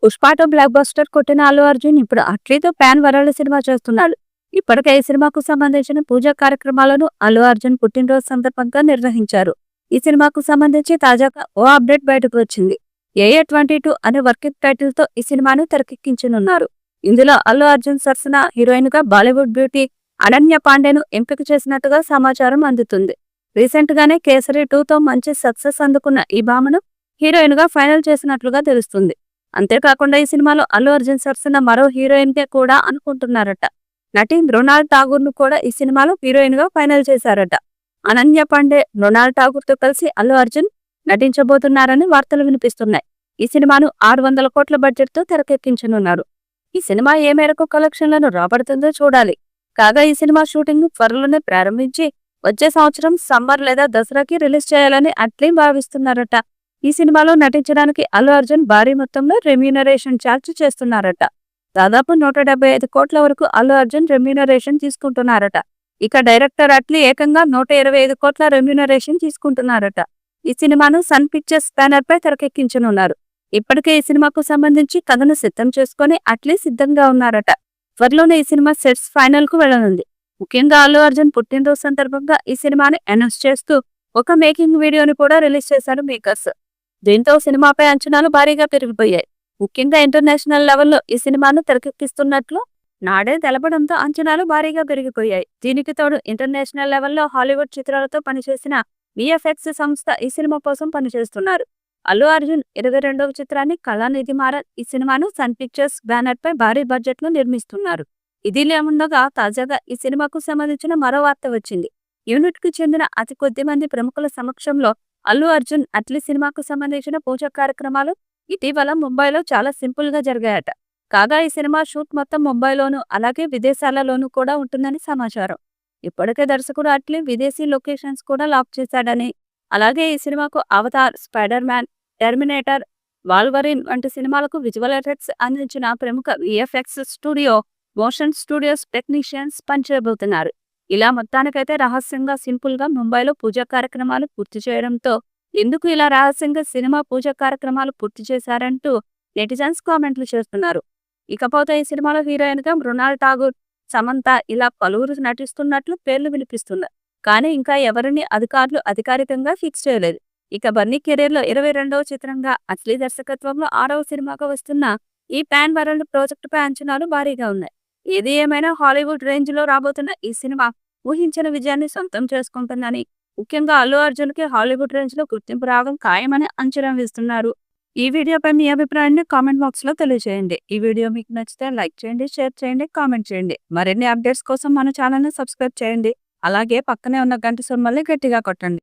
పుష్పాతో block buster కొట్టిన అల్లు అర్జున్ ఇప్పుడు అట్లీతో pan world cinema చేస్తున్నాడు. ఇప్పటికే ఈ సినిమాకు సంబంధించిన పూజా కార్యక్రమాలను అల్లు అర్జున్ పుట్టినరోజు సందర్భంగా నిర్వహించారు. ఈ సినిమాకు సంబంధించి తాజాగా ఓ అప్డేట్ బయటకు వచ్చింది. ఏఏ 22 అనే వర్కింగ్ టైటిల్ తో ఈ సినిమాను తెరకెక్కించనున్నారు. ఇందులో అల్లు అర్జున్ సరసన హీరోయిన్ గా బాలీవుడ్ బ్యూటీ అనన్య పాండేను ఎంపిక చేసినట్టుగా సమాచారం అందుతుంది. రీసెంట్ గానే కేసరి 2తో మంచి సక్సెస్ అందుకున్న ఈ భామను హీరోయిన్ గా ఫైనల్ చేసినట్లుగా తెలుస్తుంది. అంతేకాకుండా ఈ సినిమాలో అల్లు అర్జున్ సరసన మరో హీరోయిన్ గా కూడా అనుకుంటున్నారట. నటి మృణాల్ ఠాగూర్ ను కూడా ఈ సినిమాలో హీరోయిన్ గా ఫైనల్ చేశారట. అనన్య పాండే మృణాల్ ఠాగూర్ తో కలిసి అల్లు అర్జున్ నటించబోతున్నారని వార్తలు వినిపిస్తున్నాయి. ఈ సినిమాను 600 కోట్ల బడ్జెట్ తో తెరకెక్కించనున్నారు. ఈ సినిమా ఏ మేరకు కలెక్షన్లను రాబడుతుందో చూడాలి. కాగా ఈ సినిమా షూటింగ్ త్వరలోనే ప్రారంభించి వచ్చే సంవత్సరం సమ్మర్ లేదా దసరాకి రిలీజ్ చేయాలని అట్లీ భావిస్తున్నారట. ఈ సినిమాలో నటించడానికి అల్లు అర్జున్ భారీ మొత్తంలో రెమ్యూనరేషన్ ఛార్జ్ చేస్తున్నారట. దాదాపు 175 కోట్ల వరకు అల్లు అర్జున్ రెమ్యూనరేషన్ తీసుకుంటున్నారట. ఇక డైరెక్టర్ అట్లీ ఏకంగా 125 కోట్ల రెమ్యూనరేషన్ తీసుకుంటున్నారట. ఈ సినిమాను సన్ పిక్చర్స్ బ్యానర్ పై తెరకెక్కించనున్నారు. ఇప్పటికే ఈ సినిమాకు సంబంధించి కథను సిద్ధం చేసుకుని అట్లీ సిద్ధంగా ఉన్నారట. త్వరలోనే ఈ సినిమా సెట్స్ ఫైనల్ కు వెళ్లనుంది. ముఖ్యంగా అల్లు అర్జున్ పుట్టినరోజు సందర్భంగా ఈ సినిమాని అనౌన్స్ చేస్తూ ఒక మేకింగ్ వీడియోని కూడా రిలీజ్ చేశారు మేకర్స్. దీంతో సినిమాపై అంచనాలు భారీగా పెరిగిపోయాయి. ముఖ్యంగా ఇంటర్నేషనల్ లెవెల్లో ఈ సినిమాను తెరకెక్కిస్తున్నట్లు నాడే తెలపడంతో అంచనాలు భారీగా పెరిగిపోయాయి. దీనికి తోడు ఇంటర్నేషనల్ లెవెల్లో హాలీవుడ్ చిత్రాలతో పనిచేసిన విఎఫ్ఎక్స్ సంస్థ ఈ సినిమా కోసం పనిచేస్తున్నారు. అల్లు అర్జున్ 22వ చిత్రాన్ని కళానిధి మారన్ ఈ సినిమాను సన్ పిక్చర్స్ బ్యానర్ పై భారీ బడ్జెట్ లో నిర్మిస్తున్నారు. ఇదిలా ఉండగా తాజాగా ఈ సినిమాకు సంబంధించిన మరో వార్త వచ్చింది. యూనిట్ కు చెందిన అతి కొద్ది మంది ప్రముఖుల సమక్షంలో అల్లు అర్జున్ అట్లీ సినిమాకు సంబంధించిన పూజా కార్యక్రమాలు ఇటీవల ముంబైలో చాలా సింపుల్ గా జరిగాయట. కాగా ఈ సినిమా షూట్ మొత్తం ముంబైలోను అలాగే విదేశాలలోనూ కూడా ఉంటుందని సమాచారం. ఇప్పటికే దర్శకుడు అట్లీ విదేశీ లొకేషన్స్ కూడా లాక్ చేశాడని, అలాగే ఈ సినిమాకు Avatar, Spider Man, Terminator, Wolverine వంటి సినిమాలకు విజువల్ ఎఫెక్ట్స్ అందించిన ప్రముఖ VFX studio Motion Studios technicians పనిచేయబోతున్నారు. ఇలా మొత్తానికైతే రహస్యంగా సింపుల్ గా ముంబైలో పూజా కార్యక్రమాలు పూర్తి చేయడంతో ఎందుకు ఇలా రహస్యంగా సినిమా పూజా కార్యక్రమాలు పూర్తి చేశారంటూ నెటిజన్స్ కామెంట్లు చేస్తున్నారు. ఇకపోతే ఈ సినిమాలో హీరోయిన్ గా మృణాల్ ఠాగూర్, సమంత ఇలా పలువురు నటిస్తున్నట్లు పేర్లు వినిపిస్తున్నారు. కానీ ఇంకా ఎవరిని అధికారులు అధికారికంగా ఫిక్స్ చేయలేదు. ఇక బన్నీ కెరీర్ లో 22వ చిత్రంగా అట్లీ దర్శకత్వంలో 6వ సినిమాగా వస్తున్న ఈ పాన్ వరల్డ్ ప్రాజెక్టు పై అంచనాలు భారీగా ఉన్నాయి. ఏది ఏమైనా హాలీవుడ్ రేంజ్ లో రాబోతున్న ఈ సినిమా ఊహించిన విజయాన్ని సొంతం చేసుకుంటుందని, ముఖ్యంగా అల్లు అర్జున్ కి హాలీవుడ్ రేంజ్ లో గుర్తింపు రావడం ఖాయమని అంచనా వేస్తున్నారు. ఈ వీడియోపై మీ అభిప్రాయాన్ని కామెంట్ బాక్స్ లో తెలియజేయండి. ఈ వీడియో మీకు నచ్చితే లైక్ చేయండి, షేర్ చేయండి, కామెంట్ చేయండి. మరిన్ని అప్డేట్స్ కోసం మన ఛానల్ ని సబ్స్క్రైబ్ చేయండి. అలాగే పక్కనే ఉన్న గంట సింబల్ని గట్టిగా కొట్టండి.